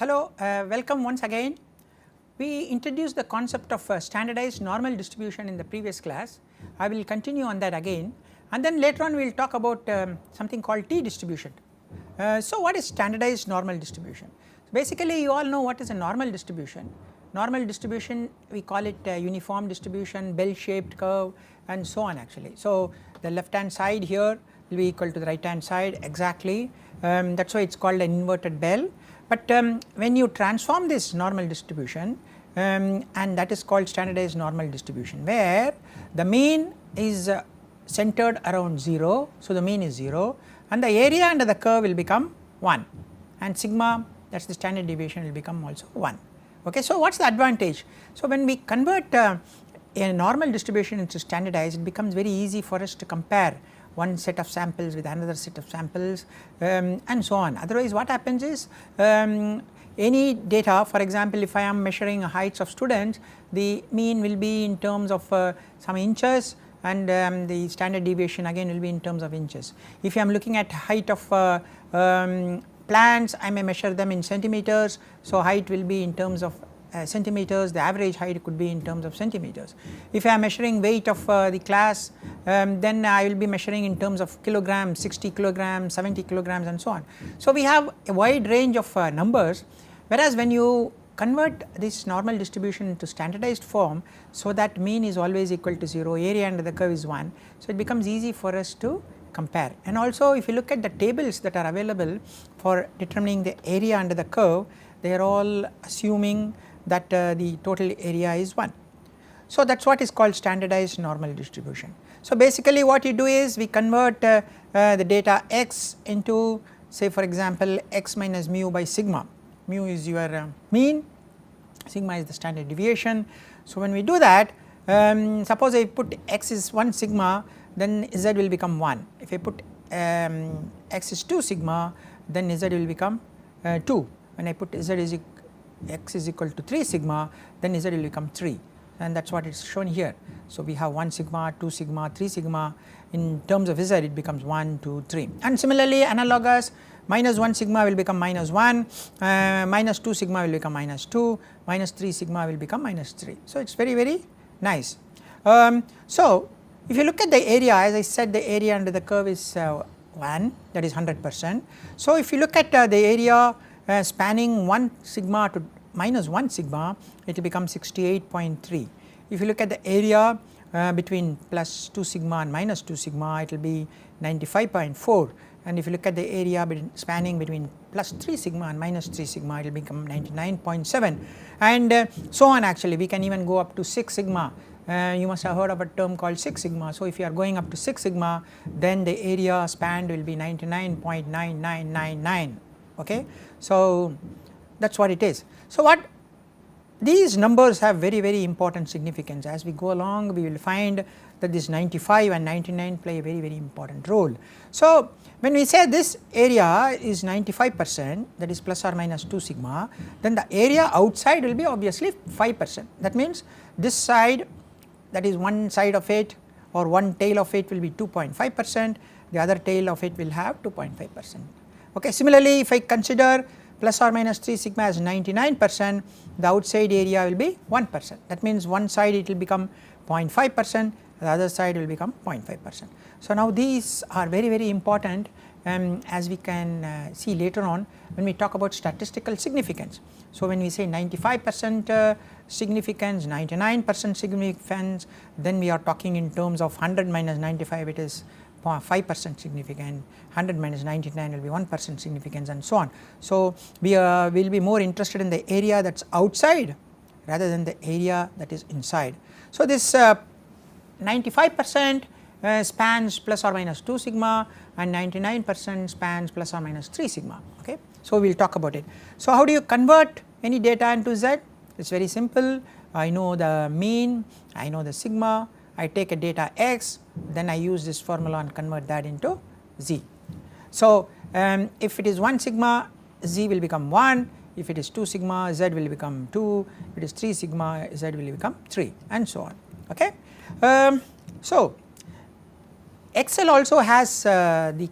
Hello, welcome once again. We introduced the concept of standardized normal distribution in the previous class. I will continue on that again, and then later on we will talk about something called T distribution. So what is standardized normal distribution? Basically you all know what is a normal distribution. Normal distribution, we call it uniform distribution, bell shaped curve and so on actually. So the left hand side here will be equal to the right hand side exactly, that is why it is called an inverted bell. But when you transform this normal distribution and that is called standardized normal distribution, where the mean is centered around 0, so the mean is 0 and the area under the curve will become 1 and sigma, that is the standard deviation, will become also 1. Okay, so what is the advantage? So when we convert a normal distribution into standardized, it becomes very easy for us to compare one set of samples with another set of samples and so on. Otherwise what happens is any data, for example if I am measuring heights of students, the mean will be in terms of some inches and the standard deviation again will be in terms of inches. If I am looking at height of plants, I may measure them in centimeters, so height will be in terms of centimeters, the average height could be in terms of centimeters. If I am measuring weight of the class, then I will be measuring in terms of kilograms, 60 kilograms, 70 kilograms and so on. So we have a wide range of numbers, whereas when you convert this normal distribution into standardized form, so that mean is always equal to 0, area under the curve is 1, so it becomes easy for us to compare. And also if you look at the tables that are available for determining the area under the curve, they are all assuming that the total area is 1. So that is what is called standardized normal distribution. So basically what you do is we convert the data x into, say for example x minus mu by sigma. Mu is your mean, sigma is the standard deviation. So when we do that, suppose I put x is 1 sigma, then z will become 1. If I put x is 2 sigma, then z will become 2. When I put x is equal to 3 sigma, then z will become 3, and that is what is shown here. So we have 1 sigma, 2 sigma, 3 sigma. In terms of z it becomes 1, 2, 3, and similarly analogous, minus 1 sigma will become minus 1, minus 2 sigma will become minus 2, minus 3 sigma will become minus 3. So it is very nice. So if you look at the area, as I said, the area under the curve is 1, that is 100%. So if you look at the area spanning 1 sigma to minus 1 sigma, it will become 68.3. If you look at the area between plus 2 sigma and minus 2 sigma, it will be 95.4, and if you look at the area spanning between plus 3 sigma and minus 3 sigma, it will become 99.7, and so on. Actually we can even go up to 6 sigma. You must have heard of a term called 6 sigma. So if you are going up to 6 sigma, then the area spanned will be 99.9999. okay. So that is what it is. So what these numbers have very important significance. As we go along we will find that this 95 and 99 play a very important role. So when we say this area is 95%, that is plus or minus 2 sigma, then the area outside will be obviously 5%. That means this side, that is one side of it or one tail of it will be 2.5%, the other tail of it will have 2.5%. Okay. Similarly if I consider plus or minus 3 sigma as 99%, the outside area will be 1%. That means one side it will become 0.5%, the other side will become 0.5%. So now these are very important, as we can see later on when we talk about statistical significance. So when we say 95% significance, 99% significance, then we are talking in terms of 100 minus 95, it is 5% significant, 100 minus 99 will be 1% significance and so on. So we will be more interested in the area that is outside rather than the area that is inside. So this 95% spans plus or minus 2 sigma and 99% spans plus or minus 3 sigma. Okay. So we will talk about it. So how do you convert any data into z? It is very simple. I know the mean, I know the sigma, I take a data x, then I use this formula and convert that into z. So if it is 1 sigma, z will become 1, if it is 2 sigma, z will become 2, if it is 3 sigma, z will become 3 and so on. Okay. So Excel also has the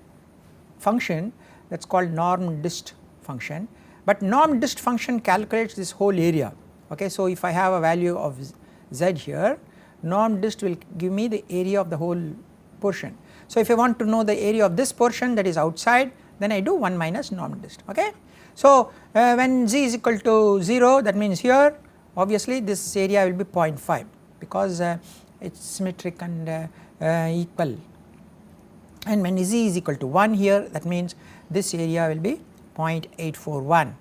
function that is called norm dist function, but norm dist function calculates this whole area. Okay. So, if I have a value of z here, norm dist will give me the area of the whole portion. So, if I want to know the area of this portion that is outside, then I do 1 minus norm dist. Okay. So, when z is equal to 0, that means here obviously this area will be 0.5 because it is symmetric and equal, and when z is equal to 1 here, that means this area will be 0.841,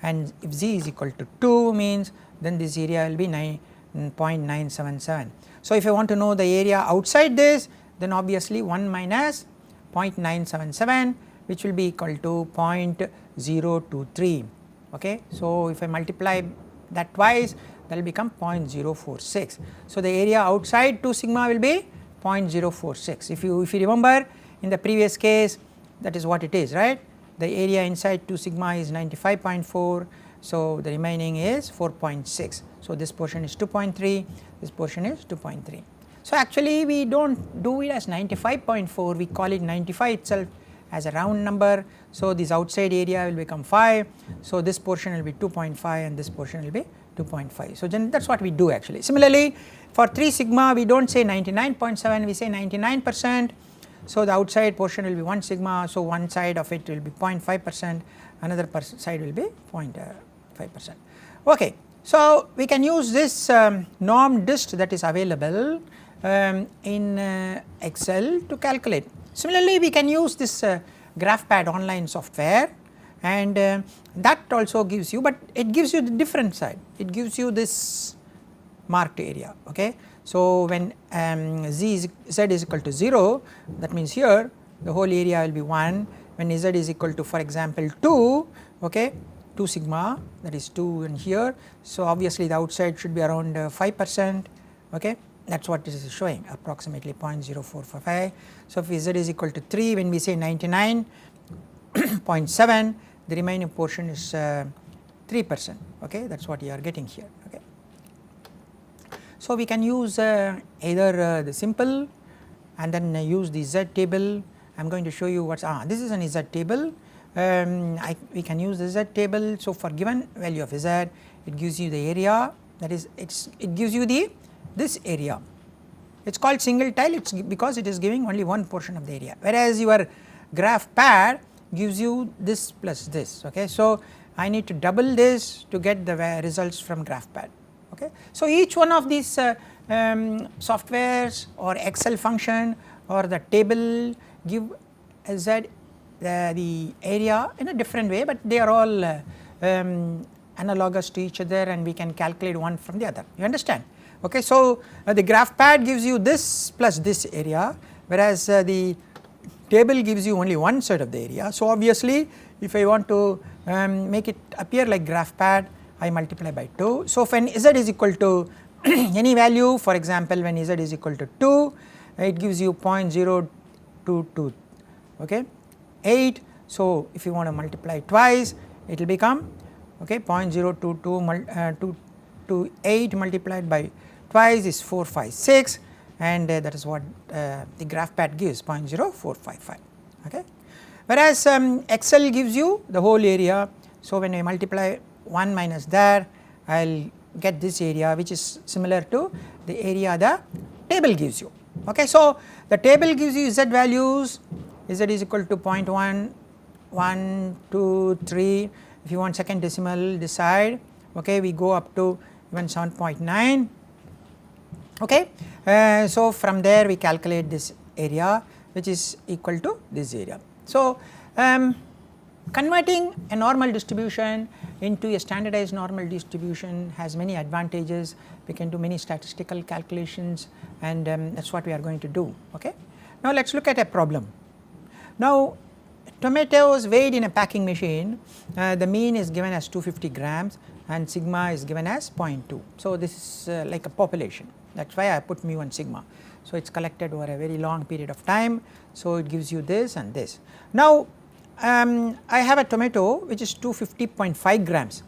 and if z is equal to 2 means then this area will be 0.977. So, if I want to know the area outside this, then obviously 1 minus 0.977, which will be equal to 0.023. Okay. So, if I multiply that twice, that will become 0.046. So, the area outside 2 sigma will be 0.046. If you remember in the previous case, that is what it is, right. The area inside 2 sigma is 95.4. So, the remaining is 4.6. So, this portion is 2.3, this portion is 2.3. So, actually we do not do it as 95.4, we call it 95 itself as a round number. So, this outside area will become 5. So, this portion will be 2.5 and this portion will be 2.5. So, that is what we do actually. Similarly, for 3 sigma we do not say 99.7, we say 99%. So, the outside portion will be 1 sigma. So, one side of it will be 0.5%, another side will be 0.5%. Okay. So, we can use this norm dist that is available in Excel to calculate. Similarly, we can use this GraphPad online software, and that also gives you, but it gives you the different side, it gives you this marked area. Okay. So, when z is equal to 0, that means here the whole area will be 1, when z is equal to, for example, 2, okay, 2 sigma, that is 2 and here. So, obviously the outside should be around 5%, okay. That is what this is showing, approximately 0.0455. So, if z is equal to 3, when we say 99.7, the remaining portion is 3%, okay, that is what you are getting here. Okay. So, we can use either the simple and then use the z table. I am going to show you what is this is an z table. We can use the z table. So, for given value of z, it gives you the area, that is it gives you this area. It is called single tile, it is because it is giving only one portion of the area, whereas your GraphPad gives you this plus this. Okay. So, I need to double this to get the results from GraphPad. Okay. So, each one of these softwares or Excel function or the table give z the area in a different way, but they are all analogous to each other and we can calculate one from the other, you understand. Okay. So, the GraphPad gives you this plus this area, whereas the table gives you only one side of the area. So, obviously if I want to make it appear like GraphPad, I multiply by 2. So, when z is equal to any value, for example, when z is equal to 2, it gives you 0.022, okay, 8. So, if you want to multiply twice, it will become, okay, 0.022 multiplied by twice is 456, and that is what the GraphPad gives, 0.0455. Okay. Whereas Excel gives you the whole area. So, when I multiply 1 minus there, I will get this area, which is similar to the area the table gives you. Okay. So, the table gives you z values, z is equal to 0.1, 1, 2, 3. If you want second decimal this side, okay, we go up to even 7.9. Okay. So, from there we calculate this area, which is equal to this area. So, converting a normal distribution into a standardized normal distribution has many advantages. We can do many statistical calculations, and that is what we are going to do. Okay. Now, let us look at a problem. Now, tomatoes weighed in a packing machine, the mean is given as 250 grams and sigma is given as 0.2. So, this is like a population, that is why I put mu and sigma. So, it is collected over a very long period of time. So, it gives you this and this. Now, I have a tomato which is 250.5 grams.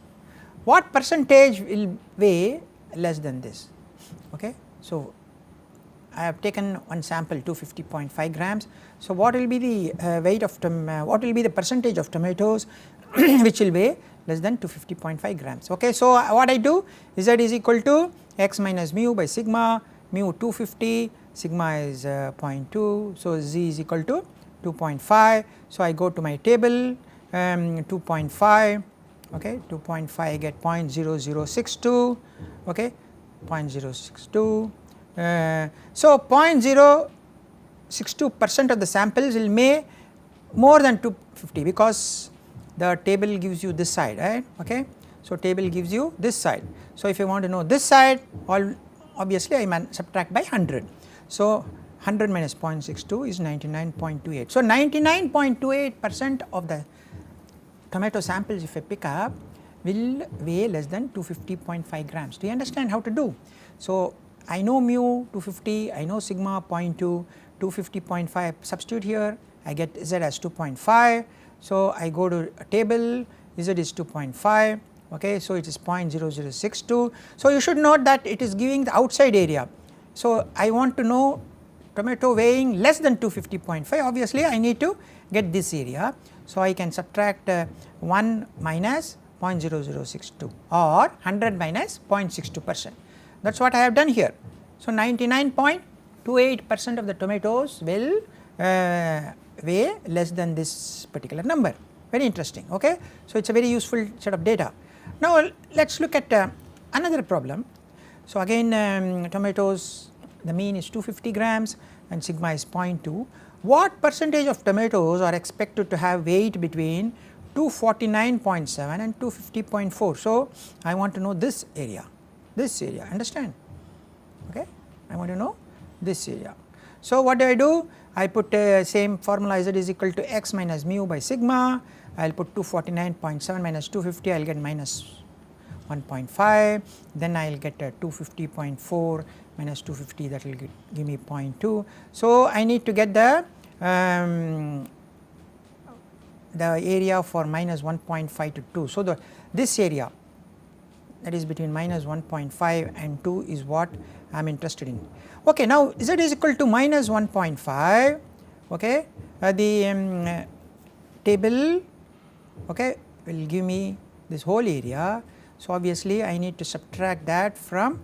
What percentage will weigh less than this? Okay. So, I have taken one sample 250.5 grams. So, what will be the weight of what will be the percentage of tomatoes which will weigh less than 250.5 grams. Okay. So, what I do, Z is equal to x minus mu by sigma, mu 250, sigma is 0.2. So, Z is equal to 2.5. So, I go to my table 2.5, okay, 2.5 I get 0.0062, okay, 0.062. So, 0.062% of the samples will weigh more than 250 because the table gives you this side, right, okay. So, table gives you this side. So, if you want to know this side, obviously I subtract by 100. So, 100 minus 0.62 is 99.28. So, 99.28% of the tomato samples if I pick up will weigh less than 250.5 grams. Do you understand how to do? So, I know mu 250, I know sigma 0.2, 250.5 substitute here, I get Z as 2.5. So, I go to a table, Z is 2.5, okay. So, it is 0.0062. So, you should note that it is giving the outside area. So, I want to know tomato weighing less than 250.5, obviously I need to get this area. So, I can subtract 1 minus 0.0062 or 100 minus 0.62%. That is what I have done here. So, 99.28% of the tomatoes will weigh less than this particular number, very interesting. Okay. So, it is a very useful set of data. Now, let us look at another problem. So, again tomatoes, the mean is 250 grams and sigma is 0.2. What percentage of tomatoes are expected to have weight between 249.7 and 250.4? So, I want to know this area, understand, okay. I want to know this area. So, what do? I put same formula, Z is equal to x minus mu by sigma. I will put 249.7 minus 250, I will get minus 1.5, then I will get 250.4 minus 250, that will give me 0.2. So, I need to get the area for minus 1.5 to 2. So, this area, that is between minus 1.5 and 2 is what I am interested in. Okay, now Z is equal to minus 1.5, okay. The table, okay, will give me this whole area. So, obviously I need to subtract that from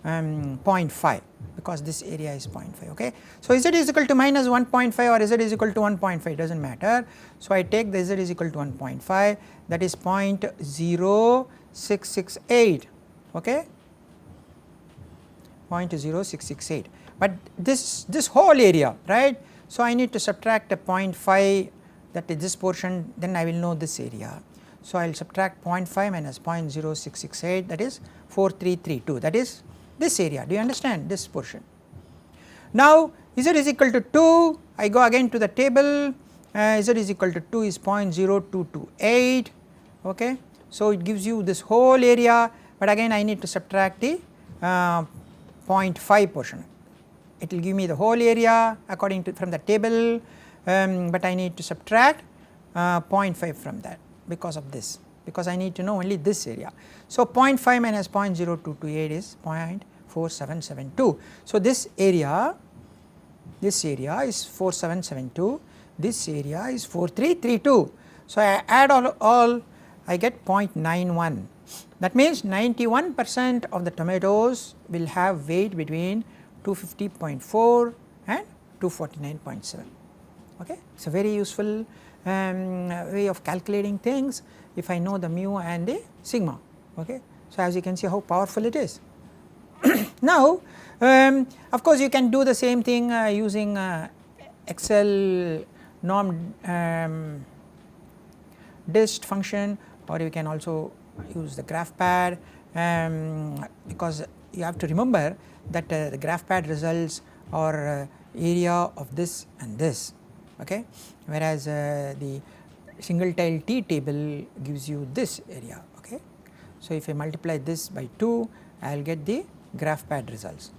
0.5 because this area is 0.5, okay. So, Z is equal to minus 1.5 or Z is equal to 1.5, does not matter. So, I take the Z is equal to 1.5, that is 0.0668, okay, 0.0668, but this whole area, right. So, I need to subtract a 0.5, that is this portion, then I will know this area. So, I will subtract 0.5 minus 0.0668, that is 4332, that is this area. Do you understand this portion? Now, Z is equal to 2, I go again to the table, Z is equal to 2 is 0.0228, okay. So, it gives you this whole area, but again I need to subtract the 0.5 portion. It will give me the whole area according to from the table, but I need to subtract 0.5 from that because of this, because I need to know only this area. So, 0.5 minus 0.0228 is 0.4772. So, this area is 4772, this area is 4332. So, I add all I get 0.91. That means 91% of the tomatoes will have weight between 250.4 and 249.7. Okay. It is a very useful way of calculating things if I know the mu and the sigma. Okay. So, as you can see how powerful it is. Now, of course, you can do the same thing using Excel norm dist function, or you can also use the graph pad, because you have to remember that the graph pad results are area of this and this, okay, whereas the single tile T table gives you this area. Okay. So, if I multiply this by 2, I will get the graph pad results,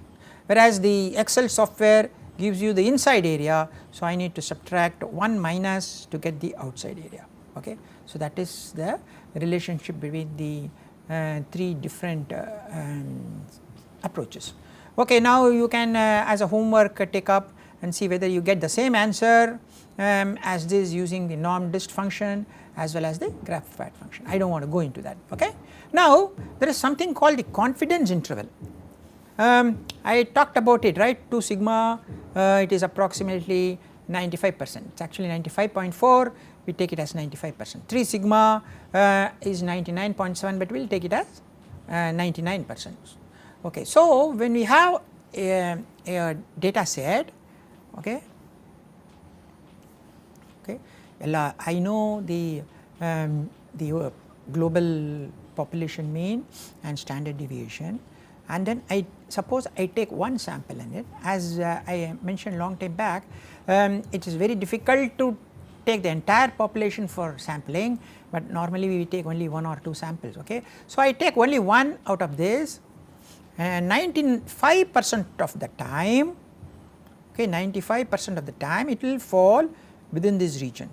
whereas the Excel software gives you the inside area. So, I need to subtract 1 minus to get the outside area. Okay. So, that is the relationship between the 3 different approaches. Okay. Now, you can as a homework take up and see whether you get the same answer as this using the norm dist function as well as the graph fat function. I do not want to go into that. Okay. Now, there is something called the confidence interval. I talked about it, right, 2 sigma, it is approximately 95%, it is actually 95.4, we take it as 95%. 3 sigma is 99.7, but we will take it as 99%. Okay. So, when we have a data set, okay, I know the global population mean and standard deviation, and then I suppose I take one sample in it. As I mentioned long time back, it is very difficult to take the entire population for sampling, but normally we take only 1 or 2 samples. Okay. So, I take only one out of this, and 95% of the time, okay, 95% of the time it will fall within this region.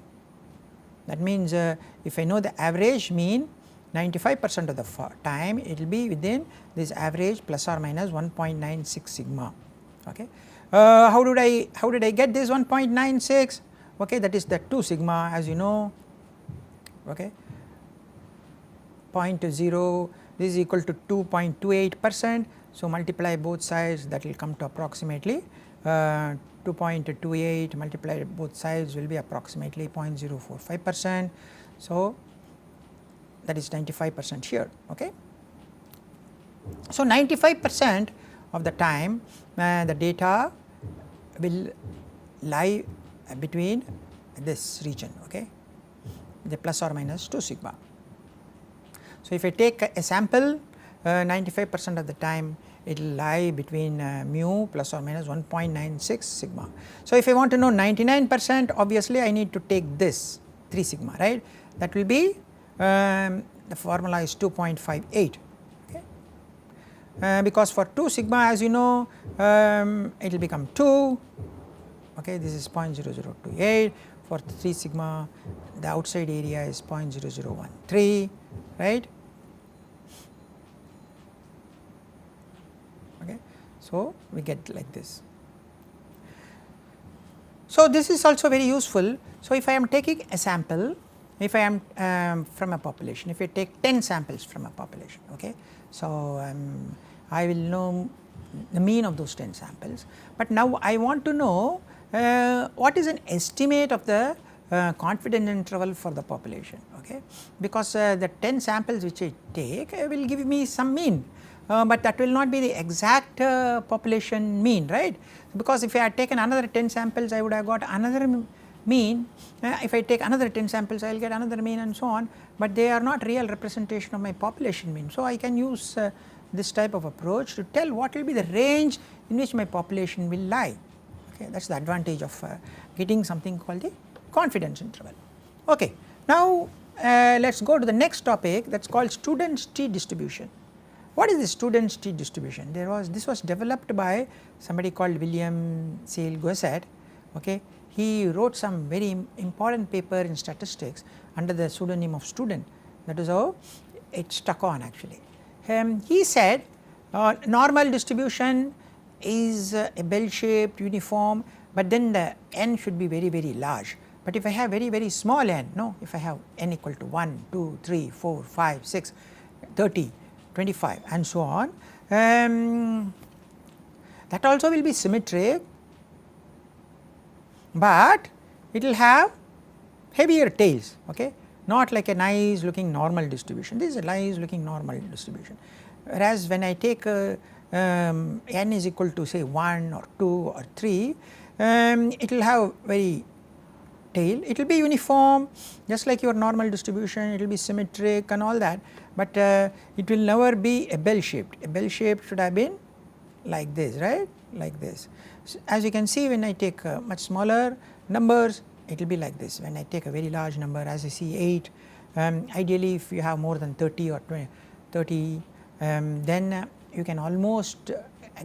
That means, if I know the average mean, 95% of the time it will be within this average plus or minus 1.96 sigma. Okay. How did I get this 1.96? Okay, that is the 2 sigma, as you know. Okay. 0.0, this is equal to 2.28%. So, multiply both sides, that will come to approximately 2.28 multiplied both sides will be approximately 0.045%. So, that is 95% here. Okay. So, 95% of the time the data will lie between this region, okay, the plus or minus 2 sigma. So, if I take a sample, 95% of the time it will lie between mu plus or minus 1.96 sigma. So, if I want to know 99%, obviously I need to take this 3 sigma, right, that will be the formula is 2.58, okay. Because for 2 sigma, as you know, it will become 2, okay, this is 0.0028. For 3 sigma, the outside area is 0.0013, right. Okay. So, we get like this. So, this is also very useful. So, if I am taking a sample, if I am from a population, if I take 10 samples from a population, okay. So, I will know the mean of those 10 samples, but now I want to know what is an estimate of the confidence interval for the population, okay, because the 10 samples which I take will give me some mean, but that will not be the exact population mean, right, because if I had taken another 10 samples I would have got another mean, if I take another 10 samples I will get another mean and so on, but they are not real representation of my population mean. So, I can use this type of approach to tell what will be the range in which my population will lie, okay. That is the advantage of getting something called the confidence interval. Okay. Now, let us go to the next topic, that is called student's t distribution. What is the student's t distribution? This was developed by somebody called William Sale Gosset, okay. He wrote some very important paper in statistics under the pseudonym of student, that is how it stuck on actually. He said normal distribution is a bell shaped uniform, but then the n should be very very large. But if I have very very small n, no, if I have n equal to 1, 2, 3, 4, 5, 6, 30, 25 and so on, that also will be symmetric, but it will have heavier tails, okay, not like a nice looking normal distribution. This is a nice looking normal distribution, whereas when I take n is equal to say 1 or 2 or 3, it will have very tail, it will be uniform just like your normal distribution, it will be symmetric and all that, but it will never be a bell shaped. A bell shaped should have been like this, right, like this. So, as you can see, when I take much smaller numbers it will be like this. When I take a very large number, as I see 8, ideally if you have more than 30 or 20, 30, then you can almost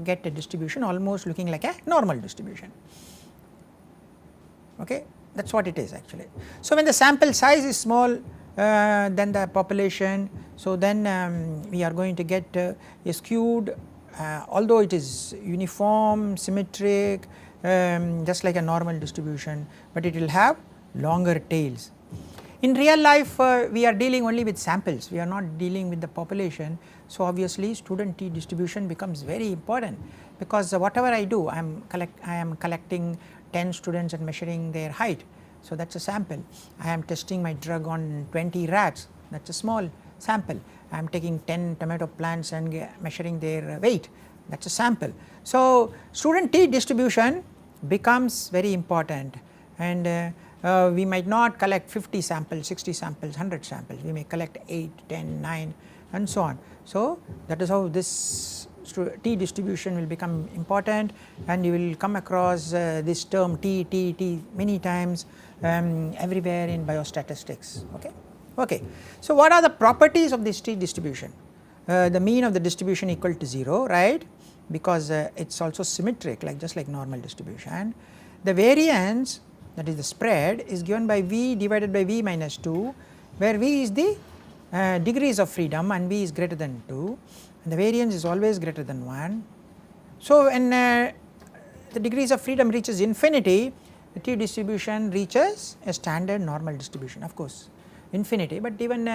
get a distribution almost looking like a normal distribution, okay. That is what it is actually. So, when the sample size is small than the population, so then we are going to get a skewed, although it is uniform, symmetric, just like a normal distribution, but it will have longer tails. In real life we are dealing only with samples, we are not dealing with the population. So, obviously student t distribution becomes very important, because whatever I do I am collecting 10 students and measuring their height. So, that is a sample. I am testing my drug on 20 rats, that is a small sample. I am taking 10 tomato plants and measuring their weight, that is a sample. So, student t distribution becomes very important, and we might not collect 50 samples, 60 samples, 100 samples, we may collect 8, 10, 9 and so on. So, that is how this t distribution will become important, and you will come across this term t many times everywhere in biostatistics. Okay. So, what are the properties of this t distribution? The mean of the distribution equal to 0, right, because it is also symmetric, like just like normal distribution. The variance, that is the spread, is given by V divided by V minus 2, where V is the degrees of freedom and V is greater than 2, and the variance is always greater than 1. So, when the degrees of freedom reaches infinity, the t distribution reaches a standard normal distribution, of course infinity, but even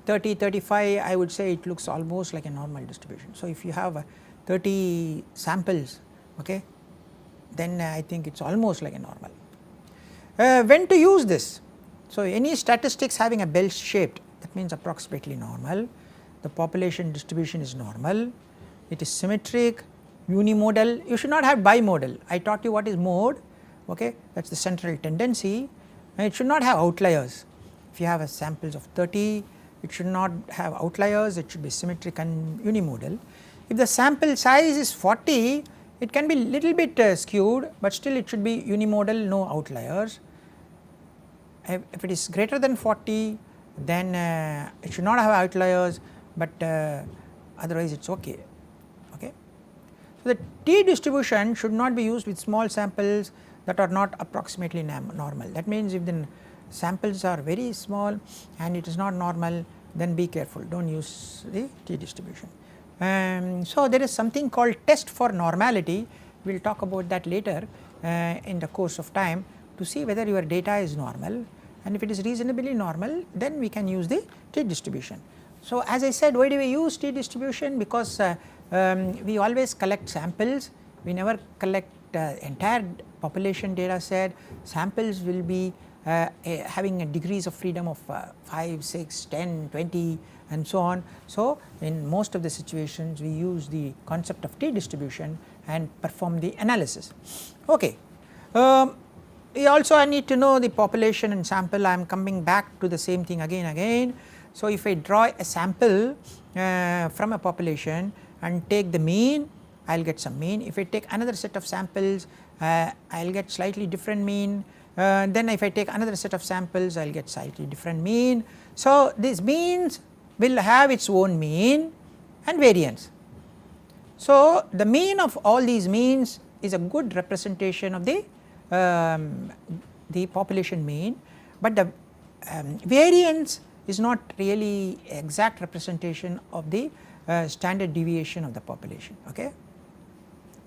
30, 35 I would say it looks almost like a normal distribution. So, if you have 30 samples, okay, then I think it is almost like a normal. When to use this? So, any statistics having a bell shaped, that means approximately normal, the population distribution is normal, it is symmetric, unimodal. You should not have bimodal. I taught you what is mode, okay, that is the central tendency, and it should not have outliers. If you have a samples of 30, it should not have outliers, it should be symmetric and unimodal. If the sample size is 40, it can be little bit skewed, but still it should be unimodal, no outliers. If it is greater than 40, then it should not have outliers, but otherwise it is okay. So, the t distribution should not be used with small samples that are not approximately normal. That means, if the samples are very small and it is not normal, then be careful, do not use the t distribution. So, there is something called test for normality, we will talk about that later in the course of time, to see whether your data is normal, and if it is reasonably normal, then we can use the t distribution. So, as I said, why do we use t distribution? Because we always collect samples, we never collect entire population data set. Samples will be having a degrees of freedom of 5, 6, 10, 20 and so on. So, in most of the situations we use the concept of t distribution and perform the analysis. Okay. We also need to know the population and sample. I am coming back to the same thing again. So, if I draw a sample from a population and take the mean, I will get some mean. If I take another set of samples, I will get slightly different mean. Then if I take another set of samples, I will get slightly different mean. So, these means will have its own mean and variance. So, the mean of all these means is a good representation of the population mean, but the variance is not really exact representation of the standard deviation of the population. Okay.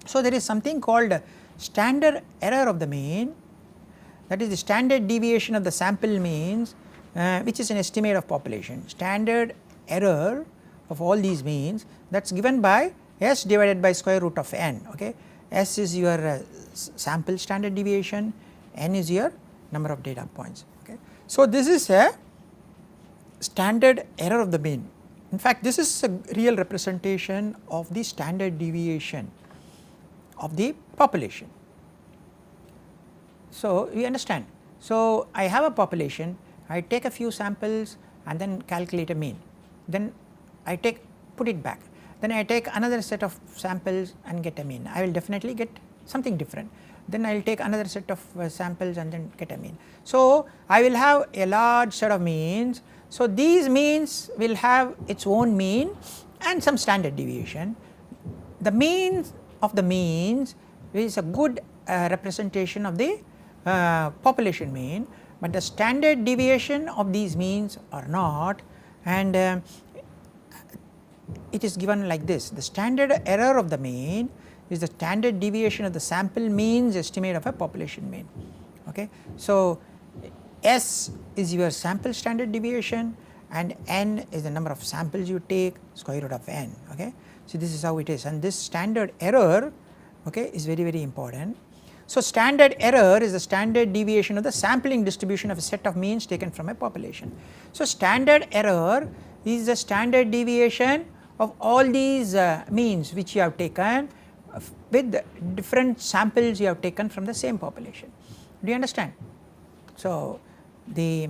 So, there is something called standard error of the mean, that is the standard deviation of the sample means, which is an estimate of population. Standard error of all these means, that is given by s divided by square root of n. Okay. S is your sample standard deviation, n is your number of data points. Okay. So, this is a standard error of the mean. In fact, this is a real representation of the standard deviation of the population. So, we understand. So, I have a population, I take a few samples and then calculate a mean, then I put it back, then I take another set of samples and get a mean. I will definitely get something different, then I will take another set of samples and then get a mean. So, I will have a large set of means. So, these means will have its own mean and some standard deviation. The mean of the means is a good representation of the population mean, but the standard deviation of these means are not, and it is given like this. The standard error of the mean is the standard deviation of the sample means estimate of a population mean. Okay. So, S is your sample standard deviation and n is the number of samples you take, square root of n. Okay. So, this is how it is, and this standard error, okay, is very important. So, standard error is the standard deviation of the sampling distribution of a set of means taken from a population. So, standard error is the standard deviation of all these means which you have taken with different samples you have taken from the same population. Do you understand? So, the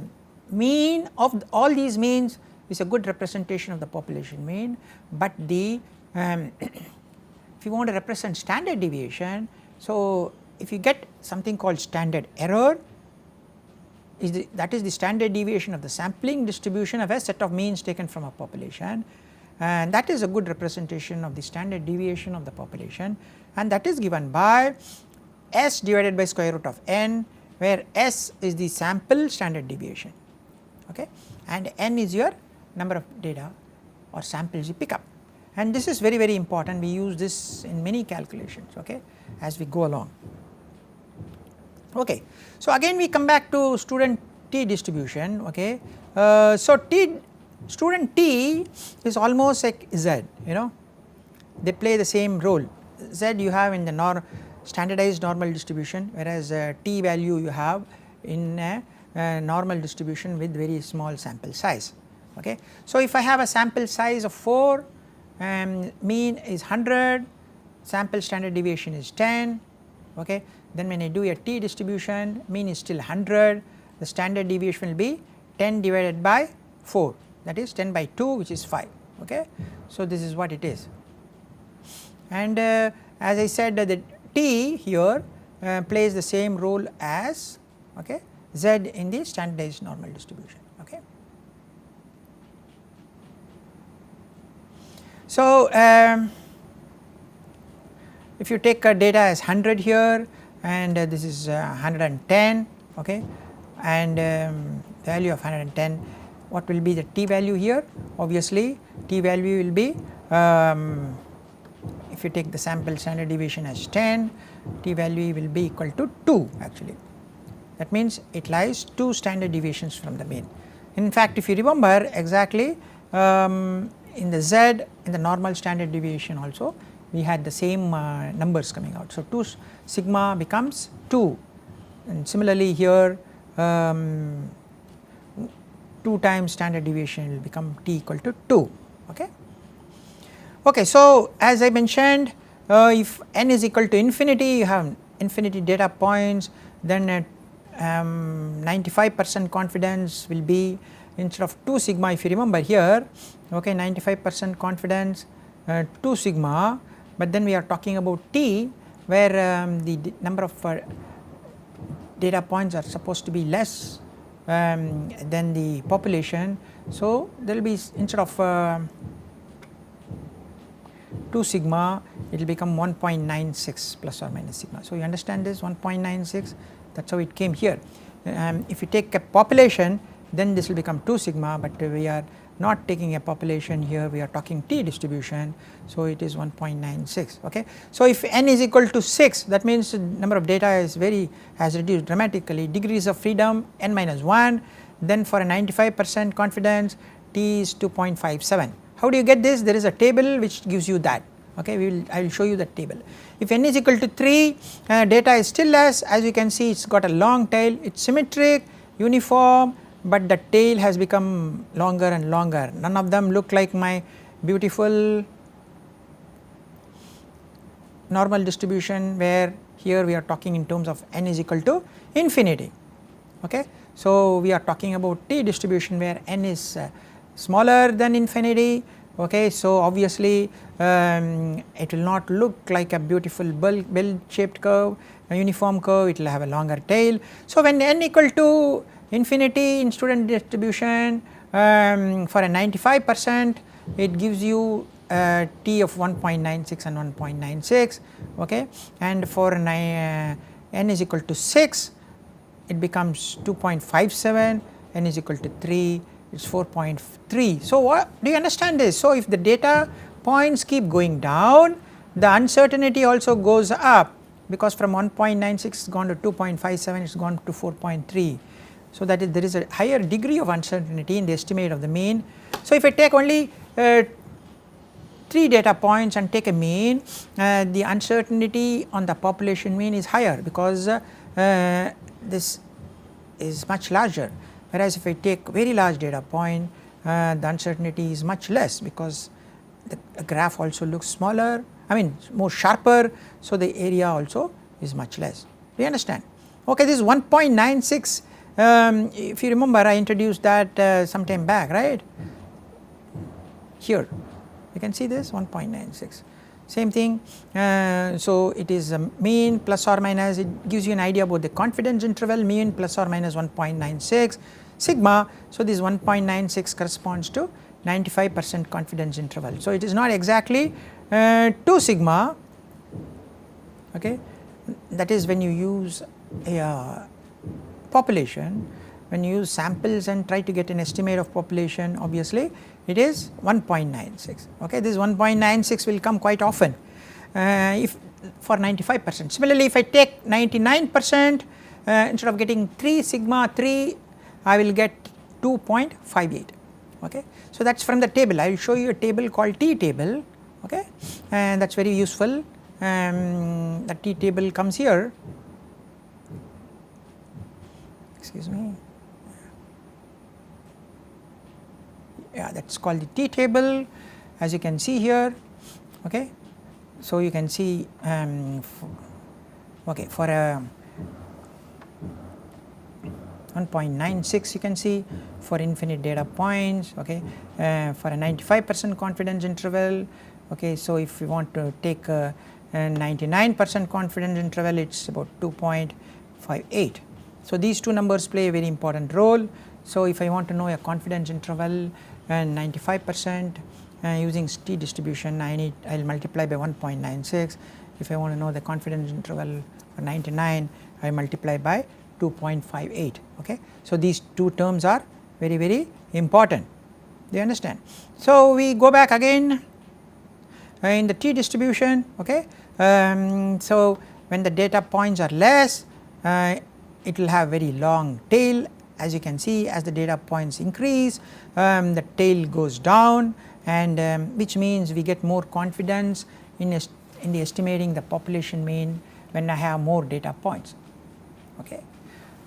mean of all these means is a good representation of the population mean, but the if you want to represent standard deviation, so if you get something called standard error, that is the standard deviation of the sampling distribution of a set of means taken from a population, and that is a good representation of the standard deviation of the population, and that is given by S divided by square root of n, where S is the sample standard deviation, okay, and n is your number of data or samples you pick up, and this is very important. We use this in many calculations, okay, as we go along. Okay. So, again we come back to student T distribution. Okay. So, student T is almost like Z, you know, they play the same role. Z you have in the standardized normal distribution, whereas T value you have in a normal distribution with very small sample size. Okay. So, if I have a sample size of 4, mean is 100, sample standard deviation is 10, okay, then when I do a T distribution, mean is still 100, the standard deviation will be 10 divided by 4, that is 10 by 2, which is 5. Okay. So, this is what it is, and as I said, the T here plays the same role as, okay, Z in the standardized normal distribution. Okay. So, if you take data as 100 here, and this is 110, okay, and value of 110, what will be the T value here? Obviously, T value will be, if you take the sample standard deviation as 10, T value will be equal to 2 actually. That means it lies 2 standard deviations from the mean. In fact, if you remember exactly, in the Z, in the normal standard deviation also, we had the same numbers coming out. So, 2 sigma becomes 2, and similarly here 2 times standard deviation will become T equal to 2. Okay. Okay. So, as I mentioned, if n is equal to infinity, you have infinity data points, then 95% confidence will be, instead of 2 sigma, if you remember here, okay, 95% confidence 2 sigma, but then we are talking about T, where the number of data points are supposed to be less than the population. So, there will be, instead of 2 sigma, it will become 1.96 plus or minus sigma. So, you understand this 1.96, that is how it came here. If you take a population, then this will become 2 sigma, but we are not taking a population here, we are talking T distribution. So, it is 1.96. Okay. So, if n is equal to 6, that means the number of data is has reduced dramatically, degrees of freedom n minus 1, then for a 95% confidence T is 2.57. How do you get this? There is a table which gives you that. Okay, I will show you that table. If n is equal to 3, data is still less, as you can see, it has got a long tail, it is symmetric, uniform, but the tail has become longer and longer. None of them look like my beautiful normal distribution, where here we are talking in terms of n is equal to infinity. Okay. So, we are talking about T distribution where n is smaller than infinity. Okay. So, obviously, it will not look like a beautiful bell shaped curve, a uniform curve, it will have a longer tail. So, when n equal to infinity in student distribution, for a 95%, it gives you T of 1.96 and 1.96, okay, and for n is equal to 6, it becomes 2.57, n is equal to 3, it is 4.3. So, what do you understand this? So, if the data points keep going down, the uncertainty also goes up, because from 1.96 it has gone to 2.57, it has gone to 4.3. So, that is there is a higher degree of uncertainty in the estimate of the mean. So, if I take only 3 data points and take a mean, the uncertainty on the population mean is higher, because this is much larger, whereas if I take very large data point, the uncertainty is much less, because the graph also looks smaller, I mean more sharper, so the area also is much less. Do you understand? Okay, this is 1.96. If you remember, I introduced that some time back, right? Here you can see this 1.96, same thing. So, it is a mean plus or minus, it gives you an idea about the confidence interval, mean plus or minus 1.96 sigma. So, this 1.96 corresponds to 95% confidence interval. So, it is not exactly 2 sigma, okay. That is when you use a population, when you use samples and try to get an estimate of population, obviously it is 1.96, okay. This 1.96 will come quite often if for 95%. Similarly, if I take 99%, instead of getting 3 sigma 3, I will get 2.58, okay. So, that is from the table. I will show you a table called T table, okay, and that is very useful. The T table comes here, excuse me, yeah, that is called the T table, as you can see here, okay. So, you can see okay, for a 1.96 you can see for infinite data points, okay, for a 95% confidence interval, okay. So, if you want to take a 99% confidence interval, it is about 2.58. So, these two numbers play a very important role. So, if I want to know a confidence interval and 95% using T distribution, I will multiply by 1.96. If I want to know the confidence interval for 99, I multiply by 2.58, okay. So, these two terms are very important. Do you understand? So, we go back again in the T distribution, okay. So, when the data points are less, it will have very long tail, as you can see. As the data points increase, the tail goes down, and which means we get more confidence in the estimating the population mean when I have more data points, okay.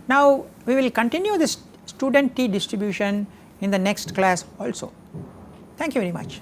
Now, we will continue this student T distribution in the next class also. Thank you very much.